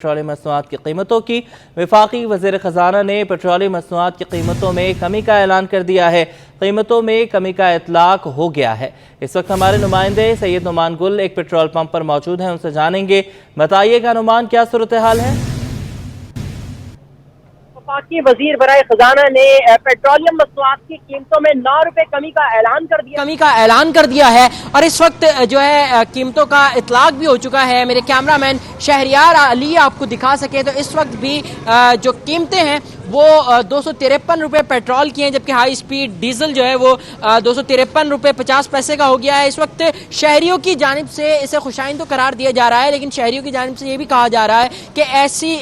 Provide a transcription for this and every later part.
Petroleum मसनूआत की कीमतों की वफाकी वज़ीर ख़ज़ाना ने पेट्रोलियम मसनूआत की कीमतों में कमी का ऐलान कर दिया है। कीमतों में कमी का इतलाक हो गया है। इस वक्त हमारे नुमाइंदे सैयद नुमान गुल एक पेट्रोल पंप पर मौजूद हैं, उनसे जानेंगे। बताइएगा नुमान, क्या सूरत हाल है? वफाकी वजीर बराए खजाना ने पेट्रोलियम मसनूआत की कीमतों में 9 रुपए कमी का ऐलान कर दिया है और इस वक्त जो है कीमतों का इतलाक भी हो चुका है। मेरे कैमरामैन शहरियार अली आपको दिखा सके तो इस वक्त भी जो कीमतें हैं वो 253 रुपये पेट्रोल की हैं, जबकि हाई स्पीड डीजल जो है वो 253 रुपये 50 पैसे का हो गया है। इस वक्त शहरियों की जानिब से इसे खुशाइन तो करार दिया जा रहा है, लेकिन शहरियों की जानिब से ये भी कहा जा रहा है कि ऐसी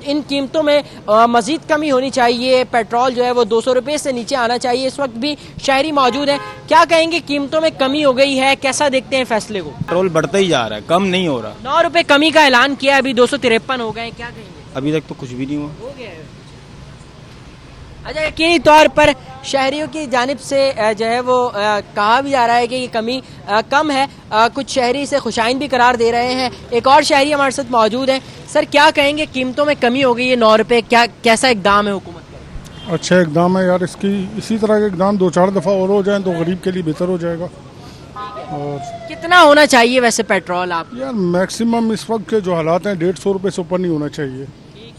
इन कीमतों में मजीद कमी होनी चाहिए। पेट्रोल जो है वो 200 रुपये से नीचे आना चाहिए। इस वक्त भी शहरी मौजूद हैं, क्या कहेंगे? कीमतों में कमी हो गई है, कैसा देखते हैं फैसले को? पेट्रोल बढ़ता ही जा रहा है, कम नहीं हो रहा। 9 रुपये कमी का ऐलान किया, अभी 253 हो गए, क्या कहेंगे? अभी तक तो कुछ भी नहीं हुआ। हो गया है। अच्छा, यकीनी तौर पर शहरियों की जानिब से जो है वो कहा भी जा रहा है कि ये कमी कम है। कुछ शहरी इसे खुशाइन भी करार दे रहे हैं। एक और शहरी हमारे साथ मौजूद हैं। सर, क्या कहेंगे? कीमतों में कमी हो गई है 9 रुपये, क्या कैसा इकदाम है हुकूमत का? अच्छा इकदाम है यार, इसकी इसी तरह के इकदाम 2-4 दफ़ा और हो जाएं तो गरीब के लिए बेहतर हो जाएगा। और कितना होना चाहिए वैसे पेट्रोल? आप यार मैक्सिमम इस वक्त के जो हालात हैं 150 रुपये से ऊपर नहीं होना चाहिए,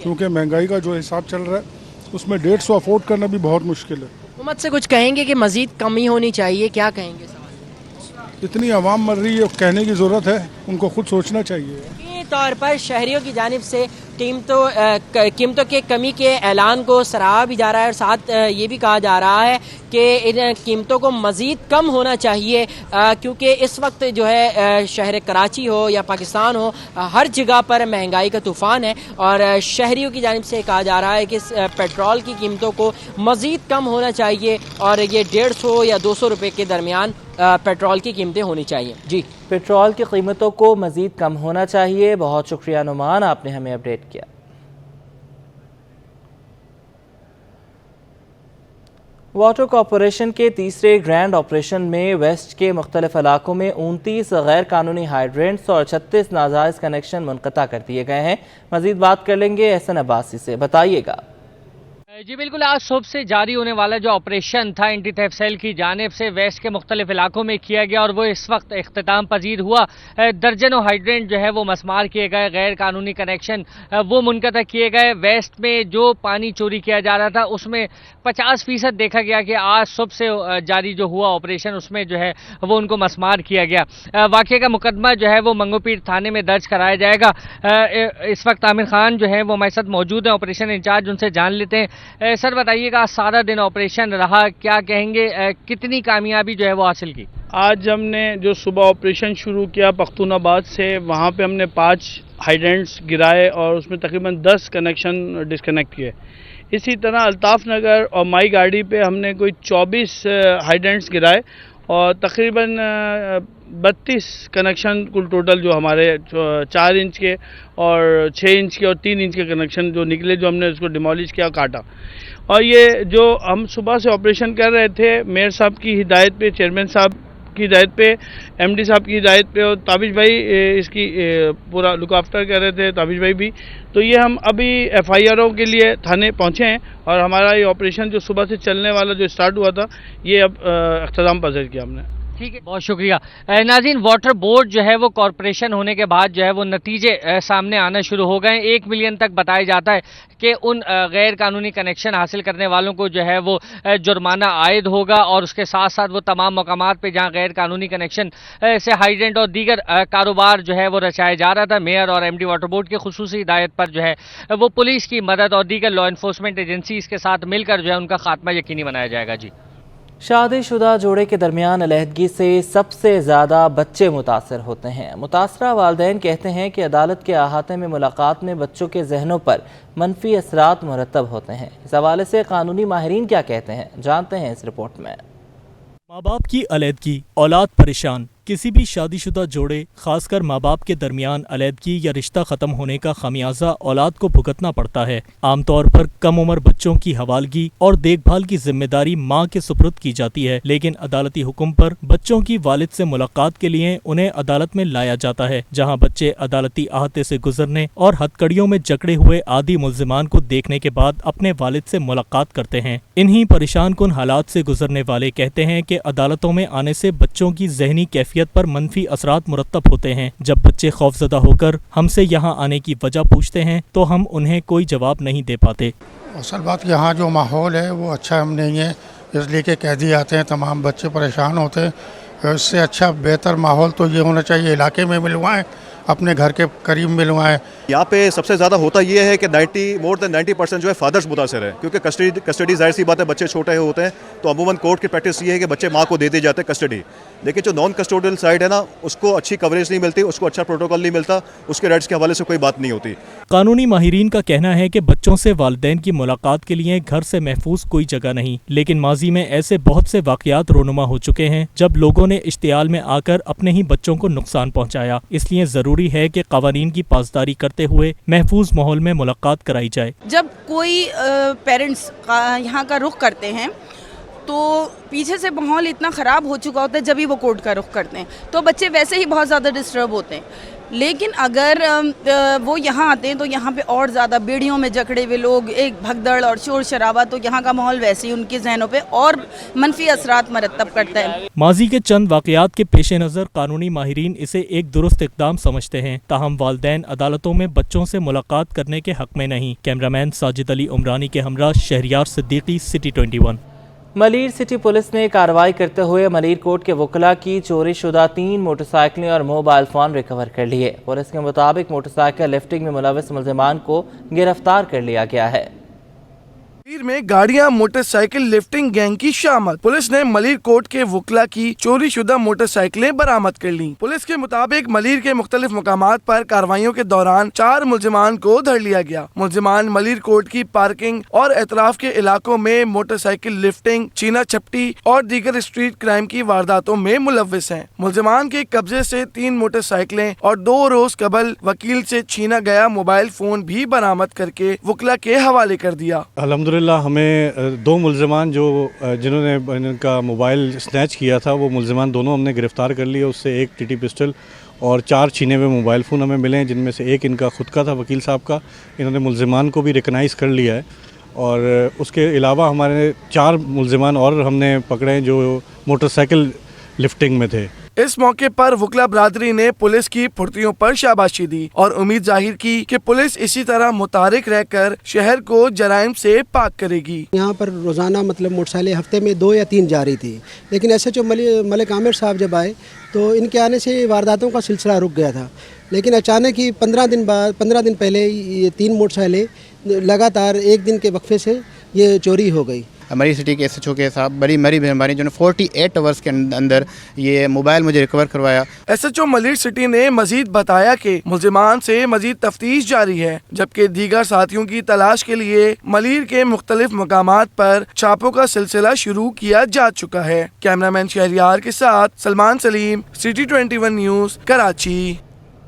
क्योंकि महंगाई का जो हिसाब चल रहा है उसमें 150 अफोर्ड करना भी बहुत मुश्किल है। हुकूमत से कुछ कहेंगे कि मजीद कमी होनी चाहिए, क्या कहेंगे? इतनी आवाम मर रही है, कहने की ज़रूरत है, उनको खुद सोचना चाहिए। तौर पर शहरियों की जानिब से कीमतों के कमी के ऐलान को सराहा भी जा रहा है और साथ ये भी कहा जा रहा है कि इन कीमतों को मज़ीद कम होना चाहिए, क्योंकि इस वक्त जो है शहर कराची हो या पाकिस्तान हो, हर जगह पर महंगाई का तूफ़ान है और शहरियों की जानिब से कहा जा रहा है कि पेट्रोल की कीमतों को मज़ीद कम होना चाहिए और ये 150 या 200 रुपये के दरमियान पेट्रोल की कीमतें होनी चाहिए। जी, पेट्रोल की कीमतों को मज़ीद कम होना चाहिए। बहुत शुक्रिया नुमान, आपने हमें अपडेट किया। वाटर कॉरपोरेशन के तीसरे ग्रैंड ऑपरेशन में वेस्ट के मुख्तलिफ इलाकों में 29 गैर कानूनी हाइड्रेंट्स और 36 नाजायज़ कनेक्शन मुनक़ता कर दिए गए हैं। मज़ीद बात कर लेंगे एहसन अब्बासी से, बताइएगा। जी बिल्कुल, आज सुबह से जारी होने वाला जो ऑपरेशन था एंटी थेफ्ट सेल की जानिब से वेस्ट के मुख्तलिफ इलाकों में किया गया और वो इस वक्त इख्तिताम पजीर हुआ। दर्जनों हाइड्रेंट जो है वो मसमार किए गए, गैर कानूनी कनेक्शन वो मुनक़ता किए गए। वेस्ट में जो पानी चोरी किया जा रहा था उसमें 50% देखा गया कि आज सुबह से जारी जो हुआ ऑपरेशन उसमें जो है वो उनको मसमार किया गया। वाक़े का मुकदमा जो है वो मंगोपीर थाने में दर्ज कराया जाएगा। इस वक्त आमिर खान जो है वो हमारे साथ मौजूद है, ऑपरेशन इंचार्ज, उनसे जान लेते हैं। सर बताइएगा, सारा दिन ऑपरेशन रहा, क्या कहेंगे, कितनी कामयाबी जो है वो हासिल की? आज हमने जो सुबह ऑपरेशन शुरू किया पख्तूनाबाद से, वहाँ पे हमने 5 हाइड्रेंट्स गिराए और उसमें तकरीबन 10 कनेक्शन डिस्कनेक्ट किए। इसी तरह अल्ताफ़ नगर और माई गाड़ी पे हमने कोई 24 हाइड्रेंट्स गिराए और तकरीबन 32 कनेक्शन कुल टोटल जो हमारे 4 इंच के और 6 इंच के और 3 इंच के कनेक्शन जो निकले, जो हमने उसको डिमोलिश किया, काटा। और ये जो हम सुबह से ऑपरेशन कर रहे थे, मेयर साहब की हिदायत पे, चेयरमैन साहब की हिदायत पे, एमडी साहब की हिदायत पे और ताबिश भाई इसकी पूरा लुक आफ्टर कर रहे थे, ताबिश भाई भी। तो ये हम अभी एफआईआरों के लिए थाने पहुँचे हैं और हमारा ये ऑपरेशन जो सुबह से चलने वाला जो स्टार्ट हुआ था ये अब इख्तिताम पज़ीर किया हमने। ठीक है, बहुत शुक्रिया। नाज़रीन, वाटर बोर्ड जो है वो कॉरपोरेशन होने के बाद जो है वो नतीजे सामने आना शुरू हो गए। 1 मिलियन तक बताया जाता है कि उन गैर कानूनी कनेक्शन हासिल करने वालों को जो है वो जुर्माना आयद होगा और उसके साथ साथ वो तमाम मकामात पे जहां गैर कानूनी कनेक्शन से हाइड्रेंट और दीगर कारोबार जो है वो रचाया जा रहा था, मेयर और एमडी वाटर बोर्ड की खुसूसी हिदायत पर जो है वो पुलिस की मदद और दीगर लॉ इन्फोर्समेंट एजेंसीज के साथ मिलकर जो है उनका खात्मा यकीनी बनाया जाएगा। जी, शादीशुदा जोड़े के दरमियान अलहदगी से सबसे ज़्यादा बच्चे मुतासर होते हैं। मुतासरा वालिदैन कहते हैं कि अदालत के अहाते में मुलाकात में बच्चों के जहनों पर मनफी असरात मुरतब होते हैं। इस हवाले से कानूनी माहिरीन क्या कहते हैं, जानते हैं इस रिपोर्ट में। माँ बाप की अलहदगी, औलाद परेशान, किसी भी शादीशुदा जोड़े खासकर माँ बाप के दरमियान अलैदगी या रिश्ता ख़त्म होने का खामियाजा औलाद को भुगतना पड़ता है। आमतौर पर कम उम्र बच्चों की हवालगी और देखभाल की जिम्मेदारी माँ के सुपुर्द की जाती है, लेकिन अदालती हुक्म पर बच्चों की वालिद से मुलाकात के लिए उन्हें अदालत में लाया जाता है, जहाँ बच्चे अदालती अहाते से गुजरने और हथकड़ियों में जकड़े हुए आदि मुल्जिमान को देखने के बाद अपने वालिद से मुलाकात करते हैं। इन्हीं परेशान कुन हालात से गुजरने वाले कहते हैं कि अदालतों में आने से बच्चों की ज़हनी कैफियत पर मनफी असरात मुरतब होते हैं। जब बच्चे खौफजदा होकर हमसे यहाँ आने की वजह पूछते हैं तो हम उन्हें कोई जवाब नहीं दे पाते। असल बात यहाँ जो माहौल है वो अच्छा हम नहीं है, इसलिए कि कैदी आते हैं, तमाम बच्चे परेशान होते हैं। इससे अच्छा बेहतर माहौल तो ये होना चाहिए इलाके में मिलवाएं, अपने घर के करीब मिलवाएं। यहाँ पे सबसे ज़्यादा होता ये है कि मोर देन 90% जो है फादर्स मुतासर है, क्योंकि कस्टडी जाहिर सी बात है, बच्चे छोटे होते हैं तो अमूमन कोर्ट की प्रैक्टिस ये है कि बच्चे माँ को दे दिए जाते हैं कस्टडी। लेकिन जो नॉन कस्टोडियल साइड है ना, उसको अच्छी कवरेज नहीं मिलती, उसको अच्छा प्रोटोकॉल नहीं मिलता, उसके राइट्स के हवाले से कोई बात नहीं होती। कानूनी माहिरीन का कहना है कि बच्चों से वालिदैन की मुलाकात के लिए घर से महफूज कोई जगह नहीं, लेकिन माजी में ऐसे बहुत से वाक़यात रोनुमा हो चुके हैं जब लोगों ने इश्तियाल में आकर अपने ही बच्चों को नुकसान पहुँचाया। इसलिए ज़रूरी है कि कावानीन की पासदारी करते हुए महफूज माहौल में मुलाकात कराई जाए। जब कोई पेरेंट्स यहाँ का रुख करते हैं तो पीछे से माहौल इतना ख़राब हो चुका होता है, जब ही वो कोर्ट का रुख करते हैं तो बच्चे वैसे ही बहुत ज़्यादा डिस्टर्ब होते हैं। लेकिन अगर वो यहाँ आते हैं तो यहाँ पे और ज़्यादा बेड़ियों में जकड़े हुए लोग, एक भगदड़ और शोर शराबा, तो यहाँ का माहौल वैसे ही उनके जहनों पे और मनफी असरात मरतब करता है। माजी के चंद वाक़यात के पेश नज़र कानूनी माहिरीन इसे एक दुरुस्त इक़दाम समझते हैं, ताहम वालिदैन अदालतों में बच्चों से मुलाकात करने के हक़ में नहीं। कैमरामैन साजिद अली उमरानी के हमरा Shahryar Siddiqui, city 21। Malir city police ने कार्रवाई करते हुए मलीर कोट के वकला की चोरी शुदा 3 मोटरसाइकिलें और मोबाइल फ़ोन रिकवर कर लिए। पुलिस के मुताबिक मोटरसाइकिल लिफ्टिंग में मुलविस मुल्जिमान को गिरफ्तार कर लिया गया है। मलीर में गाड़ियां मोटरसाइकिल लिफ्टिंग गैंग की शामत। पुलिस ने मलीर कोट के वकला की चोरी शुदा मोटरसाइकिलें बरामद कर ली। पुलिस के मुताबिक मलीर के मुख्तलिफ मुकामात पर कार्रवाइयों के दौरान 4 मुल्जिमान को धर लिया गया। मुल्जिमान मलीर कोट की पार्किंग और एतराफ के इलाकों में मोटरसाइकिल लिफ्टिंग, छीना छपटी और दीगर स्ट्रीट क्राइम की वारदातों में मुलविस हैं। मुल्जिमान के कब्जे से 3 मोटरसाइकिलें और 2 रोज कबल वकील से छीना गया मोबाइल फोन भी बरामद करके वकला के हवाले कर दिया। हमें 2 मुल्ज़िमान जिन्होंने इनका मोबाइल स्नैच किया था, वो मुल्ज़िमान दोनों हमने गिरफ़्तार कर लिए। उससे एक टीटी पिस्टल और 4 छीने हुए मोबाइल फ़ोन हमें मिले हैं, जिनमें से एक इनका ख़ुद का था, वकील साहब का। इन्होंने मुल्ज़िमान को भी रिकनाइज़ कर लिया है और उसके अलावा हमारे 4 मुल्ज़िमान और हमने पकड़े हैं जो मोटरसाइकिल लिफ्टिंग में थे। इस मौके पर वकला बरादरी ने पुलिस की फुर्तियों पर शाबाशी दी और उम्मीद जाहिर की कि पुलिस इसी तरह मुतारिक रहकर शहर को जराइम से पाक करेगी। यहाँ पर रोज़ाना मोटरसाइकिलें हफ्ते में 2 या 3 जा रही थी, लेकिन SHO मलिक आमिर साहब जब आए तो इनके आने से वारदातों का सिलसिला रुक गया था। लेकिन अचानक ही 15 दिन पहले ये 3 मोटरसाइकिलें लगातार एक दिन के वक्फे से ये चोरी हो गई। हमारी सिटी के SHO के साहब बड़ी मरी मेहरबानी, जिन्होंने 48 आवर्स के अंदर ये मोबाइल मुझे रिकवर करवाया। SHO मलीर सिटी ने मजीद बताया कि मुल्जिमान से मजीद तफ्तीश जारी है, जबकि दीगर साथियों की तलाश के लिए मलीर के मुख्तलिफ मकामात पर छापों का सिलसिला शुरू किया जा चुका है। कैमरामैन शहरियार के साथ सलमान सलीम, सिटी 21 न्यूज़, कराची।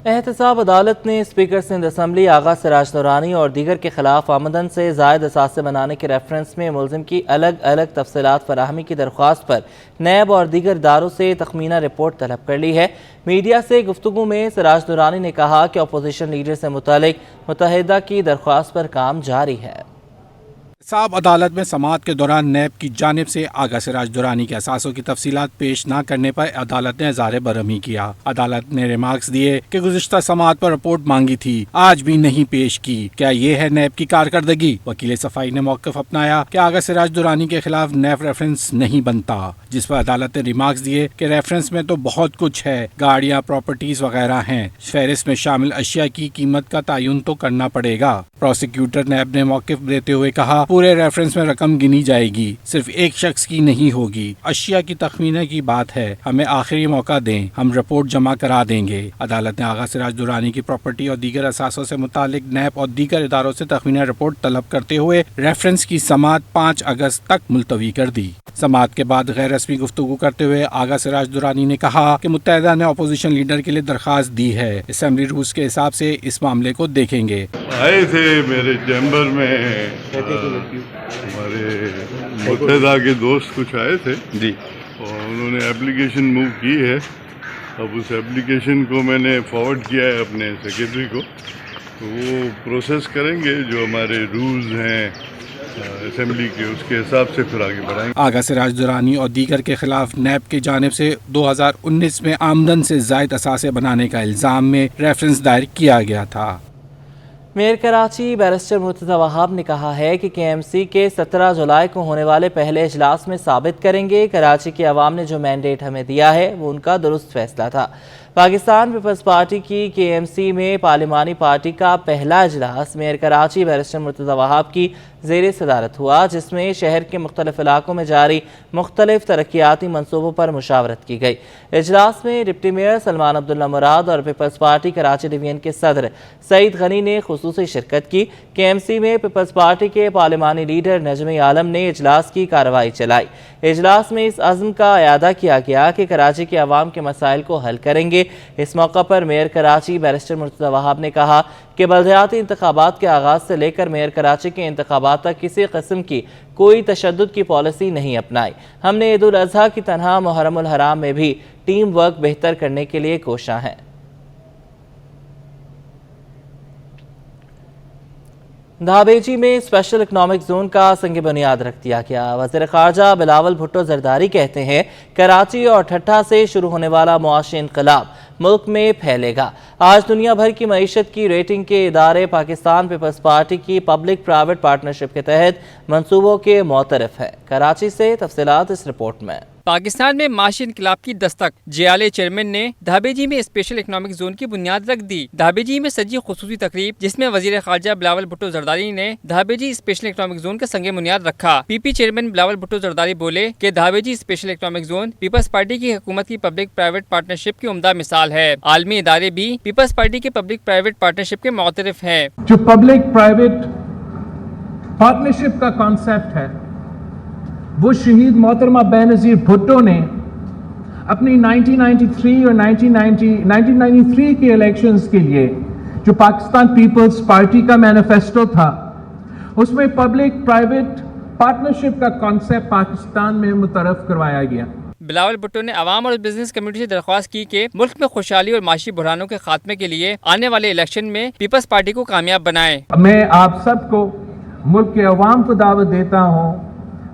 एहतसाब अदालत ने स्पीकर सिंध असम्बली आगा सिराज नूरानी और दीगर के खिलाफ आमदन से जायद असासे बनाने के रेफरेंस में मुलजिम की अलग अलग तफसीलात फराहमी की दरख्वास्त पर नैब और दीगर इदारों से तखमीना रिपोर्ट तलब कर ली है। मीडिया से गुफ्तगू में सिराज नूरानी ने कहा कि अपोजिशन लीडर से मुतालिक मुत्तहिदा की दरख्वास्त पर काम जारी है। साहब अदालत में समाअत के दौरान नैब की जानिब से आगा सिराज दुरानी के असासों की तफसीलात पेश न करने पर अदालत ने इज़हार बरहमी किया। अदालत ने रिमार्क्स दिए कि गुज़िश्ता समाअत पर रिपोर्ट मांगी थी, आज भी नहीं पेश की। क्या ये है नैब की कारकर्दगी? वकील सफाई ने मौक़िफ़ अपनाया कि आगा सिराज दुरानी के खिलाफ नैब रेफरेंस नहीं बनता, जिस पर अदालत ने रिमार्क्स दिए कि रेफरेंस में तो बहुत कुछ है, गाड़ियाँ, प्रॉपर्टीज वगैरह हैं, फहरिस्त में शामिल अशिया की कीमत का तयन तो करना पड़ेगा। प्रोसिक्यूटर नैब ने मौक़िफ़ देते हुए कहा, पूरे रेफरेंस में रकम गिनी जाएगी, सिर्फ एक शख्स की नहीं होगी। अशिया की तखमीने की बात है, हमें आखिरी मौका दें, हम रिपोर्ट जमा करा देंगे। अदालत ने आगा सिराज दुरानी की प्रॉपर्टी और दीगर असासों से मुतालिक नैब और दीगर इदारों से तखमीना रिपोर्ट तलब करते हुए रेफरेंस की समाअत 5 अगस्त तक मुलतवी कर दी। समाअत के बाद गैर रस्मी गुफ्तगू करते हुए आगा सिराज दुरानी ने कहा कि मुत्तहिदा ने अपोजिशन लीडर के लिए दरख्वास्त दी है, असेंबली रूल्स के हिसाब से इस मामले को देखेंगे। आए थे मेरे चैम्बर में हमारे मुत्तहिदा के दोस्त कुछ आए थे जी, और उन्होंने एप्लीकेशन मूव की है। अब उस एप्लीकेशन को मैंने फॉरवर्ड किया है अपने सेक्रेटरी को, तो वो प्रोसेस करेंगे जो हमारे रूल्स हैं असेंबली के, उसके हिसाब से फिर आगे बढ़ाएंगे। आगा सिराज दुरानी और दीगर के खिलाफ नैब की जानिब से 2019 में आमदन से जायद असासे बनाने का इल्ज़ाम में रेफरेंस दायर किया गया था। मेयर कराची बैरिस्टर मुर्तज़ा वहाब ने कहा है कि KMC के 17 जुलाई को होने वाले पहले इजलास में साबित करेंगे कराची की आवाम ने जो मैंडेट हमें दिया है वो उनका दुरुस्त फैसला था। पाकिस्तान पीपल्स पार्टी की KMC में पार्लिमानी पार्टी का पहला इजलास मेयर कराची बैरिस्टर मुर्तज़ा वहाब की ज़ेर सदारत हुआ, जिसमें शहर के मुख्तलिफ इलाकों में जारी मुख्तलिफ तरक्याती मनसूबों पर मुशावरत की गई। इजलास में डिप्टी मेयर सलमान अब्दुल्ला मुराद और पीपल्स पार्टी कराची डिवीजन के सदर सईद गनी ने खुसूसी शिरकत की। KMC में पीपल्स पार्टी के पार्लिमानी लीडर नजमी आलम ने इजलास की कार्रवाई चलाई। इजलास में इस अज़्म का इयादा किया गया कि कराची के अवाम के मसाइल को हल करेंगे। इस मौका पर मेयर कराची बैरिस्टर मुर्तज़ा वहाब ने कहा कि बलदियाती इंतखाबात के आगाज़ से लेकर मेयर कराची के इंतखाबात तक किसी किस्म की कोई तशद्दुद की पॉलिसी नहीं अपनाई। हमने ईद उल अज़हा की तरह मुहर्रम उल हराम में भी टीम वर्क बेहतर करने के लिए कोशां हैं। धाबेजी में स्पेशल इकनॉमिक जोन का संग बुनियाद रख दिया गया। वज़ीर ख़ारजा बिलावल भुट्टो ज़रदारी कहते हैं कराची और ठट्ठा से शुरू होने वाला मुआशी इनकलाब मुल्क में फैलेगा। आज दुनिया भर की मईशत की रेटिंग के इदारे पाकिस्तान पीपल्स पार्टी की पब्लिक प्राइवेट पार्टनरशिप के तहत मंसूबों के मुतरफ है। कराची से तफसीलात इस रिपोर्ट में। पाकिस्तान में माशी इनकलाब की दस्तक, JLA चेयरमैन ने धाबेजी में स्पेशल इकनॉमिक जोन की बुनियाद रख दी। धाबेजी में सजी खुसूसी तकरीब जिसमें वजीर खारजा बिलावल भुट्टो जरदारी ने धाबेजी स्पेशल इकनॉमिक जोन का संग बुनियाद रखा। PP चेयरमैन बिलावल भुट्टो जरदारी बोले कि Dhabeji special economic zone Peoples Party की हुकूमत की पब्लिक प्राइवेट पार्टनरशिप की उम्दा मिसाल है। आलमी इदारे भी पीपल्स पार्टी के पब्लिक प्राइवेट पार्टनरशिप के मुतरफ है। जो पब्लिक प्राइवेट पार्टनरशिप का कॉन्सेप्ट है वो शहीद मोहतरमा बेनज़ीर भुट्टो ने अपनी 1993 और 1993 के इलेक्शंस के लिए जो पाकिस्तान पीपल्स पार्टी का मैनिफेस्टो था उसमें पब्लिक प्राइवेट पार्टनरशिप का कॉन्सेप्ट पाकिस्तान में मुतरफ करवाया गया। बिलावल भुट्टो ने आवाम और बिजनेस कम्युनिटी से दरख्वास्त की कि मुल्क में खुशहाली और माशी बुरानों के खात्मे के लिए आने वाले इलेक्शन में पीपल्स पार्टी को कामयाब बनाएं। मैं आप सबको, मुल्क के अवाम को दावत देता हूँ,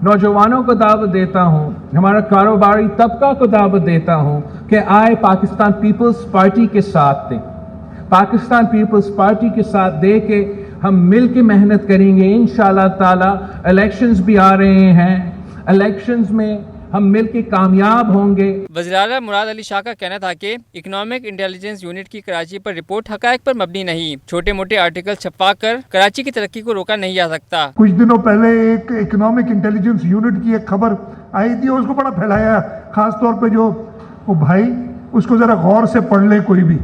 नौजवानों को दावत देता हूँ, हमारा कारोबारी तबका को दावत देता हूँ कि आए पाकिस्तान पीपल्स पार्टी के साथ दें। पाकिस्तान पीपल्स पार्टी के साथ दे के हम मिल के मेहनत करेंगे। इंशाअल्लाह ताला इलेक्शंस भी आ रहे हैं, इलेक्शंस में हम मिल के कामयाब होंगे। वज़ीर आला मुराद अली शाह का कहना था कि इकोनॉमिक इंटेलिजेंस यूनिट की कराची पर रिपोर्ट हकायक पर मबनी नहीं, छोटे मोटे आर्टिकल छपवा कर कराची की तरक्की को रोका नहीं जा सकता। कुछ दिनों पहले एक इकोनॉमिक इंटेलिजेंस यूनिट की एक खबर आई थी, उसको बड़ा फैलाया, खास तौर पे जो वो भाई उसको ज़रा गौर से पढ़ ले कोई भी।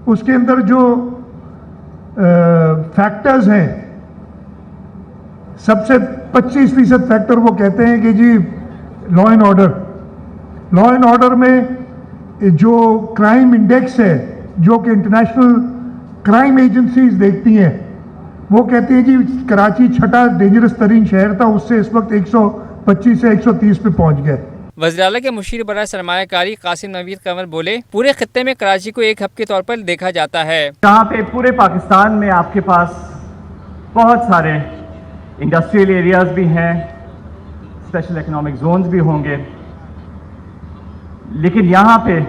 उसके अंदर जो फैक्टर्स हैं, सबसे 25% फैक्टर वो कहते हैं कि जी लॉ एंड ऑर्डर में जो क्राइम इंडेक्स है जो कि इंटरनेशनल क्राइम एजेंसीज देखती हैं, वो कहती है कि कराची छठा डेंजरस तरीन शहर था, उससे इस वक्त 125 से 130 पे पहुंच गया। वज़ीर आला के मुशीर बराए सरमायाकारी कासिम नवीद कंवर बोले पूरे खित्ते में कराची को एक हब के तौर पर देखा जाता है। यहाँ पे पूरे पाकिस्तान में आपके पास बहुत सारे इंडस्ट्रियल एरियाज भी हैं, स्पेशल इकोनॉमिक जोन्स भी होंगे, लेकिन यहाँ पे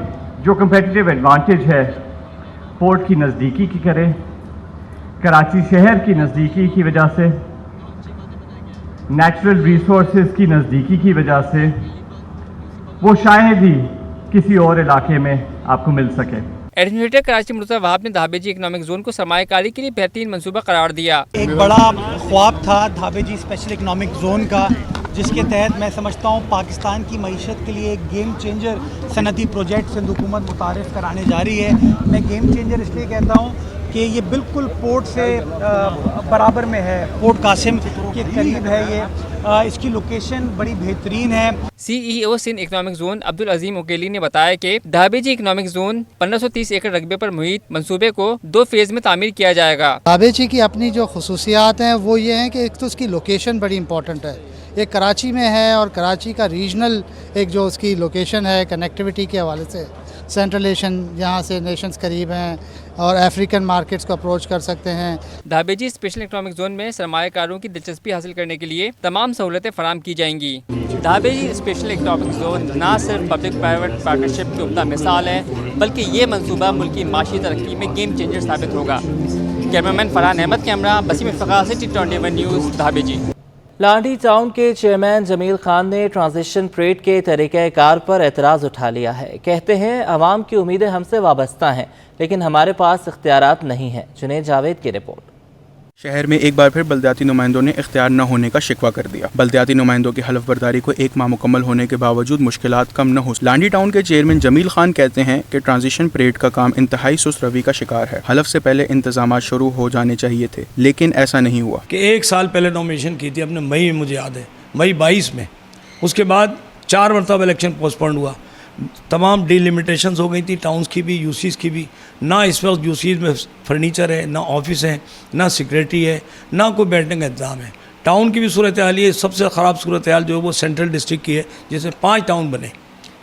जो कंपेटिटिव एडवांटेज है पोर्ट की नज़दीकी की करें, कराची शहर की नज़दीकी की वजह से, नेचुरल रिसोर्सेज की नज़दीकी की वजह से, वो शायद ही किसी और इलाके में आपको मिल सके। एडमिनिस्ट्रेटर कराची मुर्तज़ा वहाब ने धाबेजी इकनॉमिक जोन को सरमायाकारी के लिए बेहतरीन मंसूबा करार दिया। एक बड़ा ख्वाब था धाबेजी स्पेशल इकनॉमिक जोन का, जिसके तहत मैं समझता हूँ पाकिस्तान की मईशत के लिए एक गेम चेंजर सनती प्रोजेक्ट सिंध हुकूमत मुतारिफ कराने जा रही है। मैं गेम चेंजर इसलिए कहता हूँ कि ये बिल्कुल पोर्ट से बराबर में है, पोर्ट कासिम के करीब है ये, इसकी लोकेशन बड़ी बेहतरीन है। CEO Sindh economic zone Abdul Azeem Uqaili ने बताया कि धाबेजी इकनॉमिक जोन 1530 एकड़ रकबे पर मुहित मंसूबे को 2 फेज़ में तामीर किया जाएगा। धाबेजी की अपनी जो खसूसियात हैं वो ये हैं कि एक तो उसकी लोकेशन बड़ी इंपॉर्टेंट है, एक कराची में है और कराची का रीजनल एक जो उसकी लोकेशन है कनेक्टिविटी के हवाले से, सेंट्रल एशियन यहाँ से नेशंस करीब हैं और अफ्रीकन मार्केट्स को अप्रोच कर सकते हैं। धाबेजी स्पेशल इकनॉमिक जोन में सरमायाकारों की दिलचस्पी हासिल करने के लिए तमाम सहूलतें फराम की जाएंगी। धाबेजी स्पेशल इकनॉमिक जोन न सिर्फ पब्लिक प्राइवेट पार्टनरशिप की उम्दा मिसाल है, बल्कि ये मनसूबा मुल्क की माशी तरक्की में गेम चेंजर साबित होगा। Cameraman Farhan Ahmed, camera Basim Iftikhar, city 21 news, Dhabeji. Landhi town के चेयरमैन जमील खान ने ट्रांजिशन परेड के तरीक़ाकार पर एतराज़ उठा लिया है। कहते हैं आवाम की उम्मीदें हमसे वाबस्ता हैं, लेकिन हमारे पास इख्तियारात नहीं हैं। जुनैद जावेद की रिपोर्ट। शहर में एक बार फिर बल्दियाती नुमाइंदों ने इख्तियार न होने का शिकवा कर दिया। बल्दियाती नुमाइंदों की हलफ बर्दारी को 1 माह मुकम्मल होने के बावजूद मुश्किलात कम न हो। लांडी टाउन के चेयरमैन जमील खान कहते हैं कि ट्रांजिशन परेड का काम इंतहाई सुस्त रवि का शिकार है। हलफ से पहले इंतजाम शुरू हो जाने चाहिए थे, लेकिन ऐसा नहीं हुआ। कि 1 साल पहले नॉमिनेशन की थी अपने मई में, मुझे याद है मई 22 में, उसके बाद 4 मरतबा इलेक्शन पोस्टपोन्ड हुआ, तमाम डिलिमिटेशंस हो गई थी, टाउन्स की भी, यूसीज की भी। ना इस वक्त यूसीज में फर्नीचर है, ना ऑफिस है, ना सिक्योरिटी है, ना कोई बैठने का इंतज़ाम है। टाउन की भी सूरत हाल ये सबसे ख़राब सूरत हाल जो है वो सेंट्रल डिस्ट्रिक्ट की है, जिसमें 5 टाउन बने,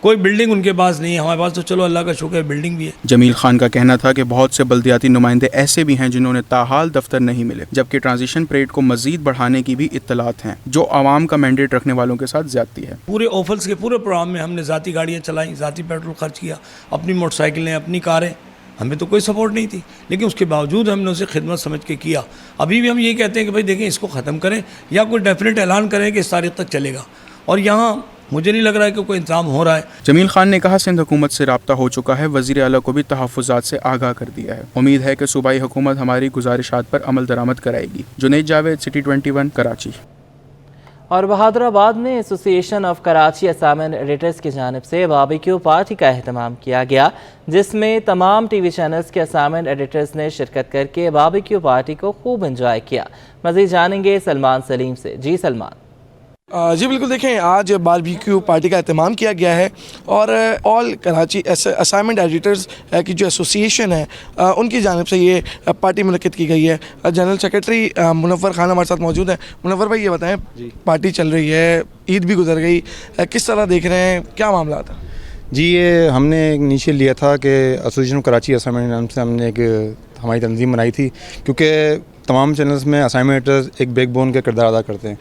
कोई बिल्डिंग उनके पास नहीं है। हमारे पास तो चलो अल्लाह का शुक्र है बिल्डिंग भी है। जमील खान का कहना था कि बहुत से बल्दियाती नुमाइंदे ऐसे भी हैं जिन्होंने ताहाल दफ्तर नहीं मिले, जबकि ट्रांजिशन परेड को मजीद बढ़ाने की भी इत्तलात हैं, जो आवाम का मैंडेट रखने वालों के साथ ज्यादती है। पूरे ऑफिस के पूरे प्रोग्राम में हमने ज़ाती गाड़ियाँ चलाई, ज़ाती पेट्रोल खर्च किया, अपनी मोटरसाइकिलें, अपनी कारें, हमें तो कोई सपोर्ट नहीं थी, लेकिन उसके बावजूद हमने उसे खिदमत समझ के किया। अभी भी हम ये कहते हैं कि भाई देखें इसको ख़त्म करें या कोई डेफिनेट ऐलान करें कि इस तारीख तक चलेगा, और यहाँ मुझे नहीं लग रहा है कि कोई इंतजाम हो रहा है। जमील खान ने कहा सिंध हुकूमत से राब्ता हो चुका है, वज़ीर आला को भी तहफ़्फ़ुज़ात से आगाह कर दिया है। उम्मीद है कि सूबाई हुकूमत हमारी गुजारिशात पर अमल दरामद कराएगी। जुनैद जावेद, सिटी 21, कराची। और बहादुराबाद में association of Karachi assignment editors की जानिब से बारबेक्यू पार्टी का अहतमाम किया गया, जिसमें तमाम टीवी चैनल्स के असाइनमेंट एडिटर्स ने शिरकत करके बारबेक्यू पार्टी को खूब एंजॉय किया। मज़ीद जानेंगे सलमान सलीम से। जी सलमान। जी बिल्कुल, देखें आज बारबेक्यू पार्टी का एहतमाम किया गया है और ऑल कराची असाइनमेंट एडिटर्स की जो एसोसिएशन है उनकी जानिब से ये पार्टी मुनक्किद की गई है। जनरल सेक्रेटरी मुनव्वर खान हमारे साथ मौजूद है। मुनव्वर भाई, ये बताएं, पार्टी चल रही है, ईद भी गुजर गई, किस तरह देख रहे हैं, क्या मामला था? जी, ये हमने इनिशियल लिया था कि एसोसिएशन कराची असाइनमेंट नाम से हमने एक हमारी तंजीम बनाई थी, क्योंकि तमाम चैनल्स में असाइनमेंट एडिटर्स एक बैकबोन का किरदार अदा करते हैं,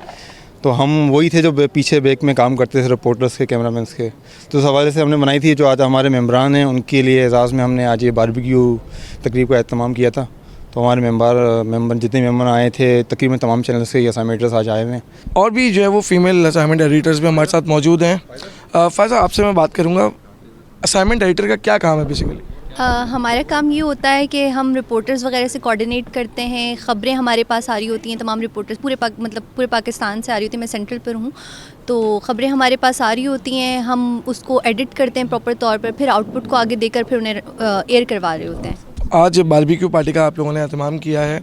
तो हम वही थे जो पीछे बैक में काम करते थे, रिपोर्टर्स के, कैमरामैन के। तो उस हवाले से हमने बनाई थी, जो आज हमारे मेम्बरान हैं उनके लिए एजाज़ में हमने आज ये बारबेक्यू तकरीब का एहतमाम किया था। तो हमारे मेंबर जितने मेंबर आए थे, तकरीबन तमाम चैनल से ये असाइनमेंट एडिटर्स आज आए हुए हैं। और भी जो है वो फीमेल असाइनमेंट एडिटर्स भी हमारे साथ मौजूद हैं। फ़ाज़ा, आपसे मैं बात करूँगा, असाइनमेंट एडिटर का क्या काम है बेसिकली? हमारा काम ये होता है कि हम रिपोर्टर्स वगैरह से कोऑर्डिनेट करते हैं, ख़बरें हमारे पास आ रही होती हैं, तमाम रिपोर्टर्स पूरे पाकिस्तान से आ रही होती हैं, मैं सेंट्रल पर हूँ, तो ख़बरें हमारे पास आ रही होती हैं, हम उसको एडिट करते हैं प्रॉपर तौर पर, फिर आउटपुट को आगे देकर फिर उन्हें एयर करवा रहे होते हैं। आज बारबेक्यू पार्टी का आप लोगों ने एहतमाम किया है,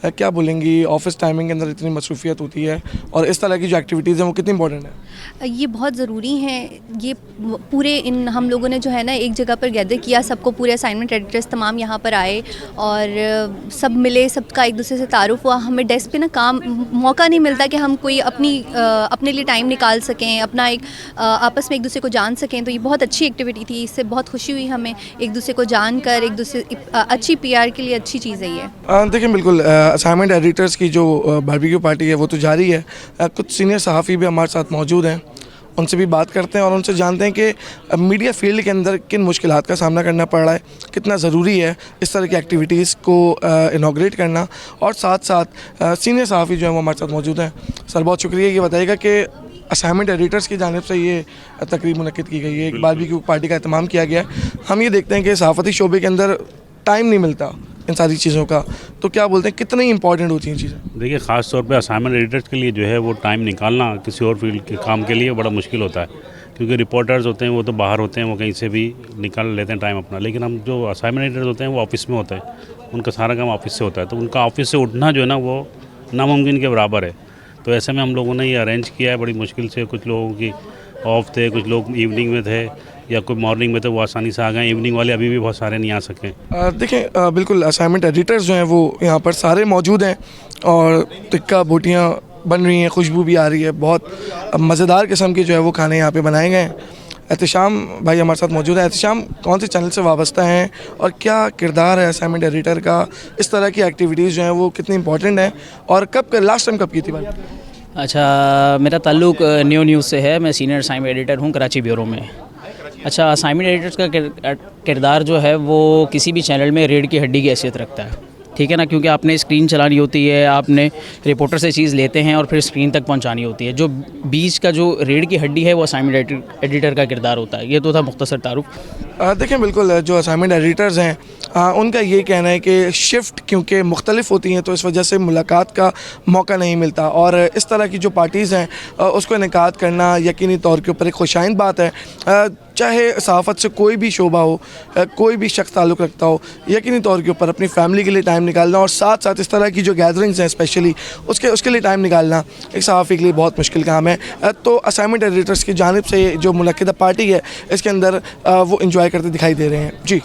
क्या बोलेंगी? ऑफिस टाइमिंग के अंदर इतनी मसरूफियत होती है और इस तरह की जो एक्टिविटीज़ हैं वो कितनी इंपॉर्टेंट है? ये बहुत ज़रूरी हैं। ये पूरे हम लोगों ने जो है ना एक जगह पर गैदर किया, सबको, पूरे असाइनमेंट एडिटर्स तमाम यहाँ पर आए और सब मिले, सबका एक दूसरे से तारुफ हुआ। हमें डेस्क पे ना काम मौका नहीं मिलता कि हम कोई अपने लिए टाइम निकाल सकें, अपना एक आपस में एक दूसरे को जान सकें, तो ये बहुत अच्छी एक्टिविटी थी। इससे बहुत खुशी हुई हमें, एक दूसरे को जान कर, एक दूसरे अच्छी PR के लिए अच्छी चीज़ है ये। देखिए, बिल्कुल असाइनमेंट एडिटर्स की जो बारबेक्यू पार्टी है वो तो जारी है। कुछ सीनियर सहाफ़ी भी हमारे साथ मौजूद हैं, उनसे भी बात करते हैं और उनसे जानते हैं कि मीडिया फील्ड के अंदर किन मुश्किलात का सामना करना पड़ रहा है, कितना ज़रूरी है इस तरह की एक्टिविटीज़ को इनॉग्रेट करना, और साथ साथ सीनियर सहाफ़ी जो है वो हमारे साथ मौजूद हैं। सर, बहुत शुक्रिया। ये बताइएगा कि اسائنمنٹ ایڈیٹرز کی جانب سے یہ تقریب منعقد کی گئی ہے، ایک باربیکیو پارٹی کا اہتمام کیا گیا ہے۔ ہم یہ دیکھتے ہیں کہ صحافتی شعبے کے اندر ٹائم نہیں ملتا ان ساری چیزوں کا، تو کیا بولتے ہیں کتنی امپورٹنٹ ہوتی ہیں چیزیں؟ دیکھیے خاص طور پہ اسائنمنٹ ایڈیٹرز کے لیے جو ہے وہ ٹائم نکالنا کسی اور فیلڈ کے کام کے لیے بڑا مشکل ہوتا ہے، کیونکہ رپورٹرز ہوتے ہیں وہ تو باہر ہوتے ہیں، وہ کہیں سے بھی نکال لیتے ہیں ٹائم اپنا، لیکن ہم جو اسائنمنٹ ایڈیٹرز ہوتے ہیں وہ آفس میں ہوتے ہیں، ان کا سارا کام آفس سے ہوتا ہے، تو ان کا آفس سے اٹھنا جو ہے نا وہ ناممکن کے برابر ہے۔ تو ایسے میں ہم لوگوں نے یہ ارینج کیا ہے بڑی مشکل سے، کچھ لوگوں کی آف تھے، کچھ لوگ ایوننگ میں تھے یا کوئی مارننگ میں تھے، وہ آسانی سے آ گئے، ایوننگ والے ابھی بھی بہت سارے نہیں آ سکے۔ دیکھیں بالکل اسائنمنٹ ایڈیٹرز جو ہیں وہ یہاں پر سارے موجود ہیں اور ٹکا بوٹیاں بن رہی ہیں، خوشبو بھی آ رہی ہے، بہت مزیدار قسم کے جو ہے وہ کھانے یہاں پہ بنائے گئے ہیں۔ احتشام بھائی ہمارے ساتھ موجود ہے۔ احتشام کون سے چینل سے وابستہ ہیں اور کیا کردار ہے اسائنمنٹ ایڈیٹر کا؟ اس طرح کی ایکٹیویٹیز جو ہیں وہ کتنی امپورٹنٹ ہیں اور کب لاسٹ ٹائم کب کی تھی بات؟ اچھا، میرا تعلق نیوز سے ہے، میں سینئر اسائنمنٹ ایڈیٹر ہوں کراچی بیورو میں۔ اچھا، اسائنمنٹ ایڈیٹرز کا کردار جو ہے وہ کسی بھی چینل میں ریڑھ کی ہڈی کی حیثیت رکھتا ہے، ٹھیک ہے نا، کیونکہ آپ نے اسکرین چلانی ہوتی ہے، آپ نے رپورٹر سے چیز لیتے ہیں اور پھر اسکرین تک پہنچانی ہوتی ہے۔ جو بیچ کا جو ریڑھ کی ہڈی ہے وہ اسائنمنٹ ایڈیٹر کا کردار ہوتا ہے۔ یہ تو تھا مختصر تعارف۔ دیکھیں بالکل جو اسائنمنٹ ایڈیٹرز ہیں ان کا یہ کہنا ہے کہ شفٹ کیونکہ مختلف ہوتی ہیں تو اس وجہ سے ملاقات کا موقع نہیں ملتا، اور اس طرح کی جو پارٹیز ہیں اس کو انعقاد کرنا یقینی طور کے اوپر ایک خوشائند بات ہے۔ چاہے صحافت سے کوئی بھی شعبہ ہو، کوئی بھی شخص تعلق رکھتا ہو، یقینی طور کے اوپر اپنی فیملی کے لیے ٹائم نکالنا اور ساتھ ساتھ اس طرح کی جو گیدرنگز ہیں اسپیشلی اس کے لیے ٹائم نکالنا ایک صحافی کے لیے بہت مشکل کام ہے۔ تو اسائنمنٹ ایڈیٹرز کی جانب سے جو منعقدہ پارٹی ہے اس کے اندر وہ انجوائے کرتے دکھائی دے رہے ہیں۔ جی